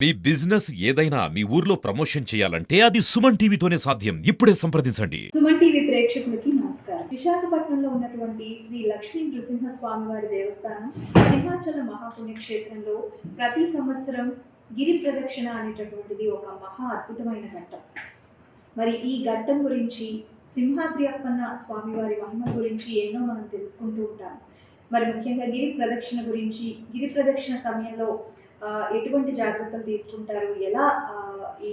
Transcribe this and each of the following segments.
మీ business ఏదైనా మీ ఊర్లో promotion చేయాలంటే అది సుమన్ టీవీతోనే సాధ్యం. ఇప్పుడే సంప్రదించండి. సుమన్ టీవీ ప్రేక్షకులకి నమస్కారం. విశాఖపట్నంలో ఉన్నటువంటి శ్రీ లక్ష్మీ నృసింహస్వామి వారి దేవస్థానం సింహాచల మహాపుణ్యక్షేత్రంలో ప్రతి సంవత్సరం గిరి ప్రదక్షిణ అనేటటువంటిది ఒక మహా అద్భుతమైన ఘట్టం. మరి ఈ ఘట్టం గురించి సింహాద్రి అప్పన్న స్వామివారి మహిమ గురించి ఎన్నో మనం తెలుసుకుంటూ ఉంటాం. మరి ముఖ్యంగా గిరి ప్రదక్షిణ గురించి, గిరి ప్రదక్షిణ సమయంలో ఎటువంటి జాగ్రత్తలు తీసుకుంటారు, ఎలా ఈ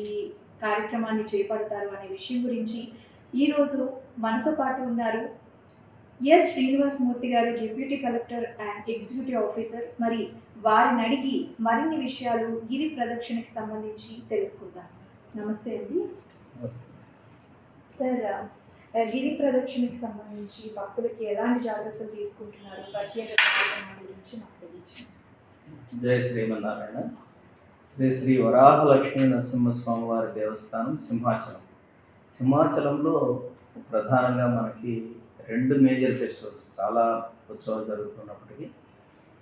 కార్యక్రమాన్ని చేపడతారు అనే విషయం గురించి ఈరోజు మనతో పాటు ఉన్నారు ఎస్ శ్రీనివాసమూర్తి గారు, deputy collector and executive officer. మరి వారిని అడిగి మరిన్ని విషయాలు గిరి ప్రదక్షిణకి సంబంధించి తెలుసుకుందాం. నమస్తే అండి. సార్, గిరి ప్రదక్షిణకి సంబంధించి భక్తులకి ఎలాంటి జాగ్రత్తలు తీసుకుంటున్నారు, ప్రత్యేక కార్యక్రమాల గురించి నాకు తెలియజేయండి. జై శ్రీమన్నారాయణ. శ్రీ శ్రీ వరాహ లక్ష్మీ నరసింహస్వామి వారి దేవస్థానం సింహాచలంలో ప్రధానంగా మనకి రెండు మేజర్ ఫెస్టివల్స్, చాలా ఉత్సవాలు జరుగుతున్నప్పటికీ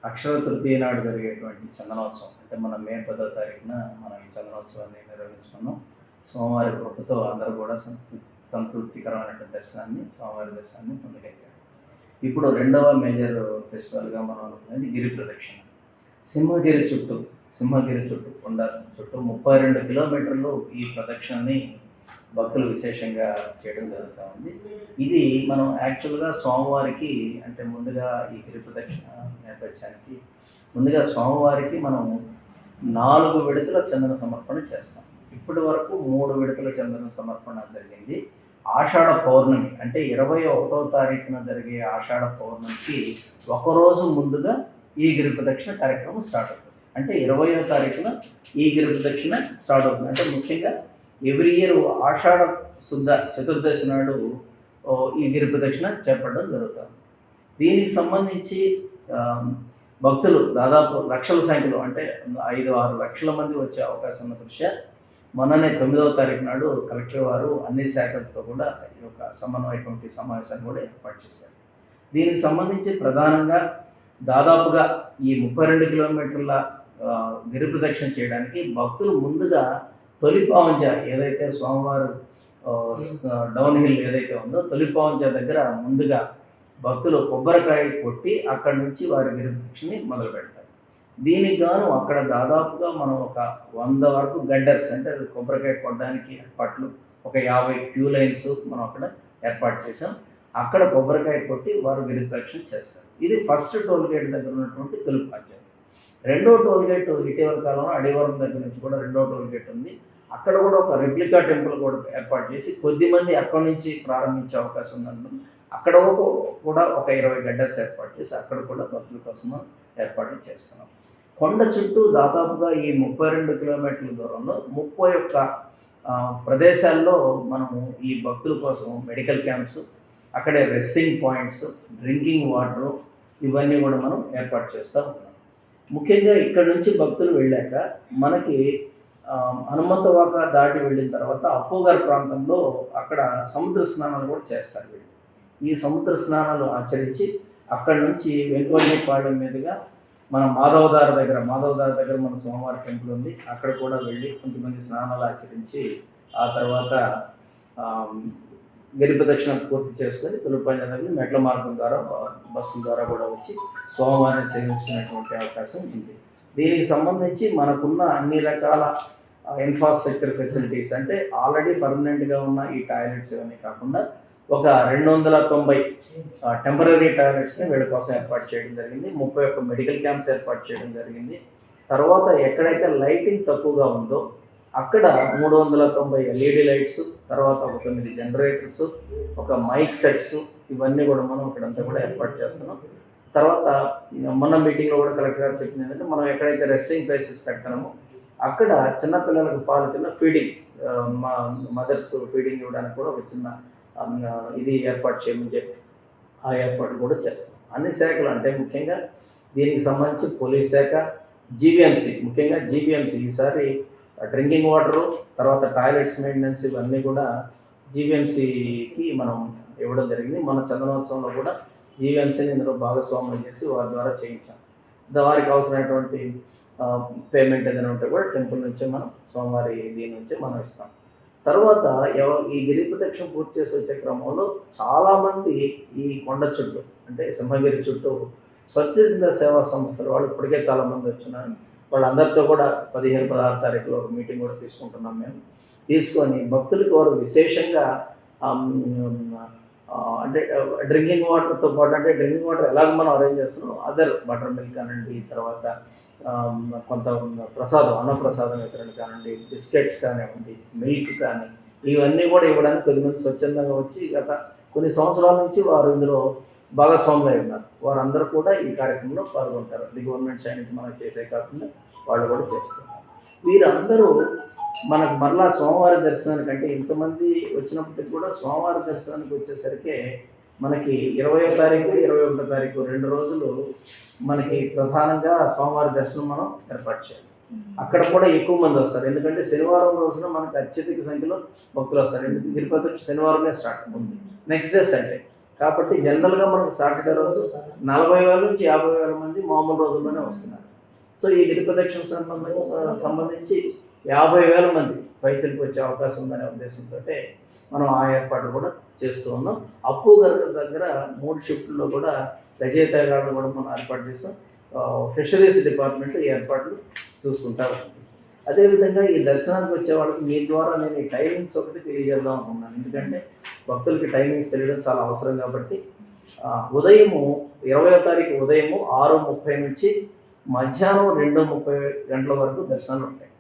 అక్షర తృతీయ నాడు జరిగేటువంటి చందనోత్సవం, అంటే మన మే 10వ తారీఖున మనం ఈ చందనోత్సవాన్ని నిర్వహించుకున్నాం. స్వామివారి కృపతో అందరూ కూడా సంతృప్తికరమైనటువంటి స్వామివారి దర్శనాన్ని పొందగలిగారు. ఇప్పుడు రెండవ మేజర్ ఫెస్టివల్గా మనం అనుకున్నది గిరి ప్రదక్షిణ. సింహగిరి చుట్టూ కొండ చుట్టూ 32 కిలోమీటర్లు ఈ ప్రదక్షిణని భక్తులు విశేషంగా చేయడం జరుగుతూ ఉంది. ఇది మనం యాక్చువల్గా స్వామివారికి, అంటే ముందుగా ఈ గిరి ప్రదక్షిణ నేపథ్యానికి ముందుగా స్వామివారికి మనం 4 విడతల చందన సమర్పణ చేస్తాం. ఇప్పటి వరకు 3 విడతల చందన సమర్పణ జరిగింది. ఆషాఢ పౌర్ణమి అంటే 21వ తారీఖున జరిగే ఆషాఢ పౌర్ణమికి ఒకరోజు ముందుగా ఈ గిరి ప్రదక్షిణ కార్యక్రమం స్టార్ట్ అవుతుంది. అంటే 20వ తారీఖున ఈ గిరి ప్రదక్షిణ స్టార్ట్ అవుతుంది. అంటే ముఖ్యంగా ఎవ్రీ ఇయర్ ఆషాఢ శుద్ధ చతుర్దశి నాడు ఈ గిరి ప్రదక్షిణ చేపట్టడం జరుగుతుంది. దీనికి సంబంధించి భక్తులు దాదాపు లక్షల సంఖ్యలో, అంటే 5-6 లక్షల మంది వచ్చే అవకాశం ఉన్న దృష్ట్యా మొన్ననే 9వ తారీఖు నాడు కలెక్టర్ వారు అన్ని శాఖలతో కూడా ఈ యొక్క సమన్వయ కమిటీ సమావేశాన్ని కూడా ఏర్పాటు చేశారు. దీనికి సంబంధించి ప్రధానంగా దాదాపుగా ఈ 32 కిలోమీటర్ల గిరి ప్రదక్షిణ చేయడానికి భక్తులు ముందుగా తొలి పావంజ, ఏదైతే స్వామివారు డౌన్ హిల్ ఏదైతే ఉందో తొలి పావంజ దగ్గర ముందుగా భక్తులు కొబ్బరికాయ కొట్టి అక్కడి నుంచి వారి గిరి ప్రదక్షిణని మొదలు పెడతారు. దీనికి గాను అక్కడ దాదాపుగా మనం ఒక 100 వరకు గడ్డర్స్, అంటే కొబ్బరికాయ కొట్టడానికి ఏర్పాట్లు, ఒక 50 క్యూ లైన్స్ మనం అక్కడ ఏర్పాటు చేసాం. అక్కడ కొబ్బరికాయ కొట్టి వారు గిరి ప్రదక్షిణ చేస్తారు. ఇది ఫస్ట్ టోల్ గేట్ దగ్గర ఉన్నటువంటి తొలి పాంజ. రెండో టోల్ గేట్ ఇటీవల కాలంలో అడివరం దగ్గర నుంచి కూడా రెండో టోల్ గేట్ ఉంది. అక్కడ కూడా ఒక రెప్లికా టెంపుల్ కూడా ఏర్పాటు చేసి కొద్దిమంది అక్కడి నుంచి ప్రారంభించే అవకాశం ఉందన్నాం. అక్కడ కూడా ఒక 20 గడ్డర్స్ ఏర్పాటు చేసి అక్కడ కూడా భక్తుల కోసం ఏర్పాట్లు చేస్తున్నాం. కొండ చుట్టూ దాదాపుగా ఈ 32 కిలోమీటర్ల దూరంలో 31 ప్రదేశాల్లో మనము ఈ భక్తుల కోసం మెడికల్ క్యాంప్స్, అక్కడే రెస్టింగ్ పాయింట్స్, డ్రింకింగ్ వాటరు, ఇవన్నీ కూడా మనం ఏర్పాటు చేస్తూ ఉన్నాం. ముఖ్యంగా ఇక్కడ నుంచి భక్తులు వెళ్ళాక మనకి హనుమంతవాక దాటి వెళ్ళిన తర్వాత అప్పోగారి ప్రాంతంలో అక్కడ సముద్ర స్నానాలు కూడా చేస్తారు వీళ్ళు. ఈ సముద్ర స్నానాలు ఆచరించి అక్కడి నుంచి వెంకవల్లిపాళెం మీదుగా మన మాధవదార దగ్గర మన స్వామివారి టెంపుల్ ఉంది, అక్కడ కూడా వెళ్ళి కొంతమంది స్నానాలు ఆచరించి ఆ తర్వాత గిరి ప్రదక్షిణ పూర్తి చేసుకొని తులుపంజ దగ్గర మెట్ల మార్గం ద్వారా బస్సుల ద్వారా కూడా వచ్చి స్వామివారిని సేవించుకునేటువంటి అవకాశం ఉంది. దీనికి సంబంధించి మనకున్న అన్ని రకాల ఇన్ఫ్రాస్ట్రక్చర్ ఫెసిలిటీస్, అంటే ఆల్రెడీ పర్మనెంట్గా ఉన్న ఈ టాయిలెట్స్ ఇవన్నీ కాకుండా ఒక 290 టెంపరీ టాయిలెట్స్ని వీళ్ళ కోసం ఏర్పాటు చేయడం జరిగింది. 31 మెడికల్ క్యాంప్స్ ఏర్పాటు చేయడం జరిగింది. తర్వాత ఎక్కడైతే లైటింగ్ తక్కువగా ఉందో అక్కడ 390 LED లైట్స్, తర్వాత ఒక 9 జనరేటర్స్, ఒక మైక్ సెట్స్, ఇవన్నీ కూడా మనం ఇక్కడంతా కూడా ఏర్పాటు చేస్తున్నాం. తర్వాత మొన్న మీటింగ్లో కూడా కలెక్టర్ గారు చెప్పింది ఏంటంటే, మనం ఎక్కడైతే రెస్టింగ్ ప్లేసెస్ పెడతామో అక్కడ చిన్నపిల్లలకు పాలు చిన్న ఫీడింగ్, మదర్స్ ఫీడింగ్ ఇవ్వడానికి కూడా ఒక చిన్న ఇది ఏర్పాటు చేయమని చెప్పి ఆ ఏర్పాటు కూడా చేస్తాం. అన్ని శాఖలు, అంటే ముఖ్యంగా దీనికి సంబంధించి పోలీస్ శాఖ, జీవీఎంసీ, ముఖ్యంగా జీవీఎంసీ ఈసారి డ్రింకింగ్ వాటరు, తర్వాత టాయిలెట్స్ మెయింటెనెన్స్, ఇవన్నీ కూడా జీవీఎంసీకి మనం ఇవ్వడం జరిగింది. మన చందనోత్సవంలో కూడా జీవీఎంసీని ఇందులో భాగస్వామ్యం చేసి వారి ద్వారా చేయించాం. వారికి అవసరమైనటువంటి పేమెంట్ ఏదైనా ఉంటే కూడా టెంపుల్ నుంచే మనం స్వామివారి దీని నుంచే మనం ఇస్తాం. తర్వాత ఈ గిరి ప్రదక్షిణ పూర్తి చేసి వచ్చే క్రమంలో చాలామంది ఈ కొండ చుట్టూ అంటే సింహగిరి చుట్టూ స్వచ్ఛంద సేవా సంస్థలు వాళ్ళు ఇప్పటికే చాలామంది వచ్చినారు. వాళ్ళందరితో కూడా 15-16 తారీఖులో ఒక మీటింగ్ కూడా తీసుకుంటున్నాం మేము. తీసుకొని భక్తులకి వారు విశేషంగా అంటే డ్రింకింగ్ వాటర్తో పాటు అంటే డ్రింకింగ్ వాటర్ ఎలాగ మనం అరేంజ్ చేస్తున్నాం అదర్ బటర్ మిల్క్ కానివ్వండి, తర్వాత కొంత ప్రసాదం అన్నప్రసాదం వితరణ కానివ్వండి, బిస్కెట్స్ కానివ్వండి, మిల్క్ కానీ ఇవన్నీ కూడా ఇవ్వడానికి కొద్దిమంది స్వచ్ఛందంగా వచ్చి గత కొన్ని సంవత్సరాల నుంచి వారు ఇందులో భాగస్వాములు అయి ఉన్నారు. వారందరూ కూడా ఈ కార్యక్రమంలో పాల్గొంటారు. అది గవర్నమెంట్ సైడ్ నుంచి మనం చేసే కాకుండా వాళ్ళు కూడా చేస్తున్నారు. వీరందరూ మనకు మరలా స్వామివారి దర్శనానికి అంటే ఇంతమంది వచ్చినప్పటికీ కూడా స్వామివారి దర్శనానికి వచ్చేసరికి మనకి 20వ తారీఖు 21వ తారీఖు 2 రోజులు మనకి ప్రధానంగా స్వామివారి దర్శనం మనం ఏర్పాటు చేయాలి. అక్కడ కూడా ఎక్కువ మంది వస్తారు. ఎందుకంటే శనివారం రోజున మనకు అత్యధిక సంఖ్యలో భక్తులు వస్తారు. ఎందుకంటే తిరుపతి శనివారమే స్టార్ట్ ఉంది, నెక్స్ట్ డే సండే. కాబట్టి జనరల్గా మనకు సాటర్డే రోజు 40,000 నుంచి 50,000 మంది మామూలు రోజుల్లోనే వస్తున్నారు. సో ఈ గిరి ప్రదక్షిణ సంబంధించి 50,000 మంది పైచలకు వచ్చే అవకాశం ఉందనే ఉద్దేశంతో మనం ఆ ఏర్పాట్లు కూడా చేస్తూ ఉన్నాం. అప్పు గారి దగ్గర 3 షిఫ్ట్లో కూడా రచయిత గారు కూడా మనం ఏర్పాటు చేస్తాం. ఫిషరీస్ డిపార్ట్మెంట్ ఈ ఏర్పాట్లు చూసుకుంటా ఉంటుంది. అదేవిధంగా ఈ దర్శనానికి వచ్చే వాళ్ళకి మీ ద్వారా నేను ఈ టైమింగ్స్ ఒకటి తెలియజేద్దాం అనుకున్నాను. ఎందుకంటే భక్తులకి టైమింగ్స్ తెలియడం చాలా అవసరం కాబట్టి ఉదయము 20వ తారీఖు ఉదయము 6:30 నుంచి మధ్యాహ్నం 2:30 గంటల వరకు దర్శనాలు ఉంటాయి.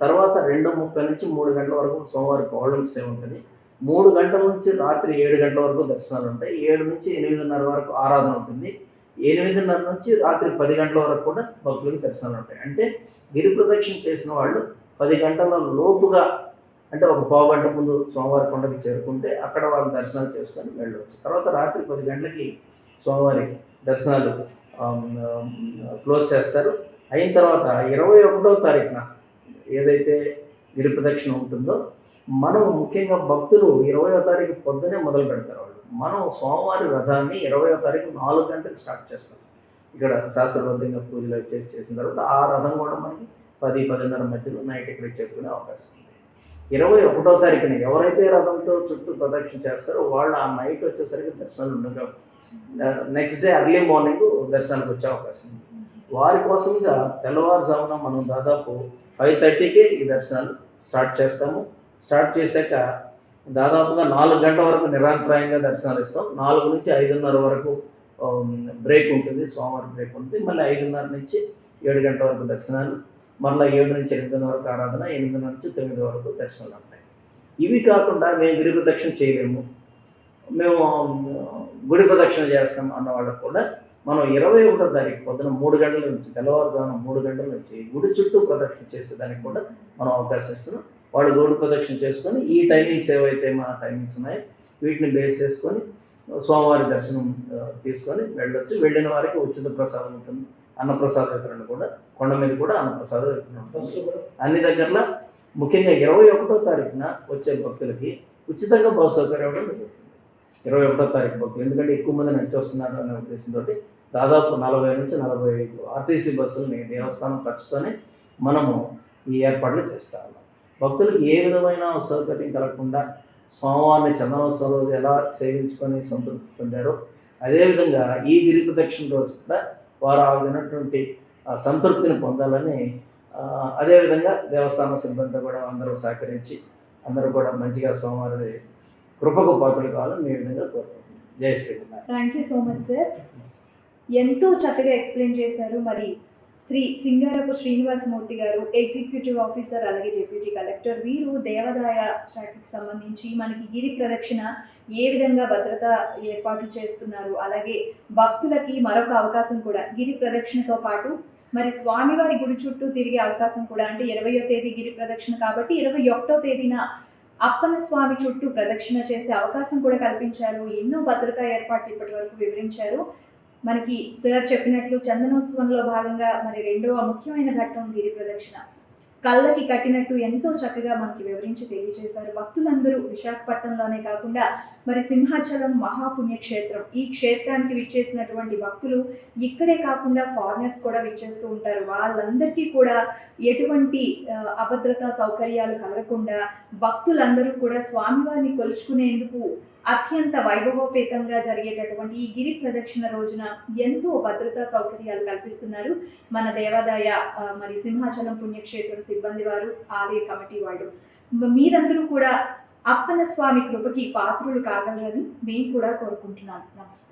తర్వాత 2:30 నుంచి 3 గంటల వరకు సోమవారం పౌర్ణమి సేవ ఉంటుంది. 3 గంటల నుంచి రాత్రి 7 గంటల వరకు దర్శనాలు ఉంటాయి. 7 నుంచి 8:30 వరకు ఆరాధన ఉంటుంది. 8:30 నుంచి రాత్రి 10 గంటల వరకు కూడా భక్తులకు దర్శనాలు ఉంటాయి. అంటే గిరి ప్రదక్షిణ చేసిన వాళ్ళు 10 గంటల లోపుగా అంటే ఒక పావు గంట ముందు స్వామివారి కొండకి చేరుకుంటే అక్కడ వాళ్ళు దర్శనాలు చేసుకొని వెళ్ళవచ్చు. తర్వాత రాత్రి 10 గంటలకి స్వామివారి దర్శనాలు క్లోజ్ చేస్తారు. అయిన తర్వాత 21వ తారీఖున ఏదైతే గిరి ప్రదక్షిణ ఉంటుందో మనం ముఖ్యంగా భక్తులు 20వ తారీఖు పొద్దునే మొదలు పెడతారు. వాళ్ళు మనం స్వామివారి రథాన్ని 20వ తారీఖు 4 గంటలకు స్టార్ట్ చేస్తాం. ఇక్కడ శాస్త్రబద్ధంగా పూజలు చేసిన తర్వాత ఆ రథం కూడా మనకి 10-10:30 మధ్యలో నైట్ ఇక్కడికి చెప్పుకునే అవకాశం ఉంది. 21వ తారీఖున ఎవరైతే రథంతో చుట్టూ ప్రదక్షిణ చేస్తారో వాళ్ళు ఆ నైట్ వచ్చేసరికి దర్శనాలు ఉండగా నెక్స్ట్ డే అర్లీ మార్నింగ్ దర్శనానికి వచ్చే అవకాశం ఉంది. వారి కోసంగా తెల్లవారుజామున మనం దాదాపు 5:30కే ఈ దర్శనాలు స్టార్ట్ చేస్తాము. స్టార్ట్ చేశాక దాదాపుగా 4 గంటల వరకు నిరంతరాయంగా దర్శనాలు ఇస్తాం. 4 నుంచి 5:30 వరకు బ్రేక్ ఉంటుంది, స్వామివారి బ్రేక్ ఉంటుంది. మళ్ళీ 5:30 నుంచి 7 గంటల వరకు దర్శనాలు, మళ్ళీ 7 నుంచి 8 వరకు ఆరాధన, 8 నుంచి 9 వరకు దర్శనాలు ఉంటాయి. ఇవి కాకుండా మేము గిరి ప్రదక్షిణ చేయలేము, మేము గుడి ప్రదక్షిణ చేస్తాం అన్న వాళ్ళకు కూడా మనం 21వ తారీఖు పొద్దున 3 గంటల నుంచి తెల్లవారుజామున 3 గంటల నుంచి గుడి చుట్టూ ప్రదక్షిణ చేసేదానికి కూడా మనం అవకాశం ఇస్తున్నాం. వాళ్ళు గుడి ప్రదక్షిణ చేసుకొని ఈ టైమింగ్స్ ఏవైతే మన టైమింగ్స్ ఉన్నాయో వీటిని బేస్ చేసుకొని స్వామివారి దర్శనం తీసుకొని వెళ్ళొచ్చు. వెళ్ళిన వారికి ఉచిత ప్రసాదం ఉంటుంది. అన్నప్రసాద వితరణ కూడా కొండ మీద కూడా అన్నప్రసాద వితరణ ఉంటుంది. అన్ని దగ్గరలో ముఖ్యంగా 21వ తారీఖున వచ్చే భక్తులకి ఉచితంగా బస్సు సౌకర్యం కూడా జరుగుతుంది. 21వ తారీఖు భక్తులు ఎందుకంటే ఎక్కువ మంది నడిచి వస్తున్నారు అనే ఉద్దేశంతో దాదాపు 40 నుంచి 45 ఆర్టీసీ బస్సులని దేవస్థానం ఖర్చుతోనే మనము ఈ ఏర్పాట్లు చేస్తాము. భక్తులకు ఏ విధమైన సౌకర్యం కలగకుండా స్వామివారిని చందనోత్సవం రోజు ఎలా సేవించుకొని సంతృప్తి పొందారో అదేవిధంగా ఈ గిరి ప్రదక్షిణ రోజు కూడా వారు ఆ విధమైనటువంటి సంతృప్తిని పొందాలని అదేవిధంగా దేవస్థాన సిబ్బంది కూడా అందరూ సహకరించి అందరూ కూడా మంచిగా స్వామివారి కృపకు పాత్రలు కావాలని ఈ విధంగా కోరుకుంటున్నాను. జై Shri Ram. Thank you so much sir. ఎంతో చక్కగా ఎక్స్ప్లెయిన్ చేశారు. మరి శ్రీ సింగారపు శ్రీనివాసమూర్తి గారు ఎగ్జిక్యూటివ్ ఆఫీసర్ అలాగే డిప్యూటీ కలెక్టర్, వీరు దేవాదాయ శాఖకి సంబంధించి మనకి గిరి ప్రదక్షిణ ఏ విధంగా భద్రత ఏర్పాట్లు చేస్తున్నారు, అలాగే భక్తులకి మరొక అవకాశం కూడా గిరి ప్రదక్షిణతో పాటు మరి స్వామివారి గుడి చుట్టూ తిరిగే అవకాశం కూడా, అంటే 20వ తేదీ గిరి ప్రదక్షిణ కాబట్టి 21వ తేదీన అప్పన్న స్వామి చుట్టూ ప్రదక్షిణ చేసే అవకాశం కూడా కల్పించారు. ఎన్నో భద్రతా ఏర్పాట్లు ఇప్పటి వరకు వివరించారు. మనకి సార్ చెప్పినట్లు చందనోత్సవంలో భాగంగా మరి 2వ ముఖ్యమైన ఘట్టం గిరి ప్రదక్షిణ. కళ్ళకి కట్టినట్టు ఎంతో చక్కగా మనకి వివరించి తెలియజేశారు. భక్తులందరూ విశాఖపట్నంలోనే కాకుండా మరి సింహాచలం మహాపుణ్యక్షేత్రం, ఈ క్షేత్రానికి విచ్చేసినటువంటి భక్తులు ఇక్కడే కాకుండా ఫారినర్స్ కూడా విచ్చేస్తూ ఉంటారు. వాళ్ళందరికీ కూడా ఎటువంటి అభద్రతా సౌకర్యాలు కలగకుండా భక్తులందరూ కూడా స్వామివారిని కొలుచుకునేందుకు అత్యంత వైభవోపేతంగా జరిగేటటువంటి ఈ గిరి ప్రదక్షిణ రోజున ఎంతో భద్రతా సౌకర్యాలు కల్పిస్తున్నారు మన దేవాదాయ మరి సింహాచలం పుణ్యక్షేత్రం సిబ్బంది వారు, ఆలయ కమిటీ వాళ్ళు. మీరందరూ కూడా అప్పన్న స్వామి కృపకి పాత్రులు కాగలరని మేము కూడా కోరుకుంటున్నాం. నమస్తే.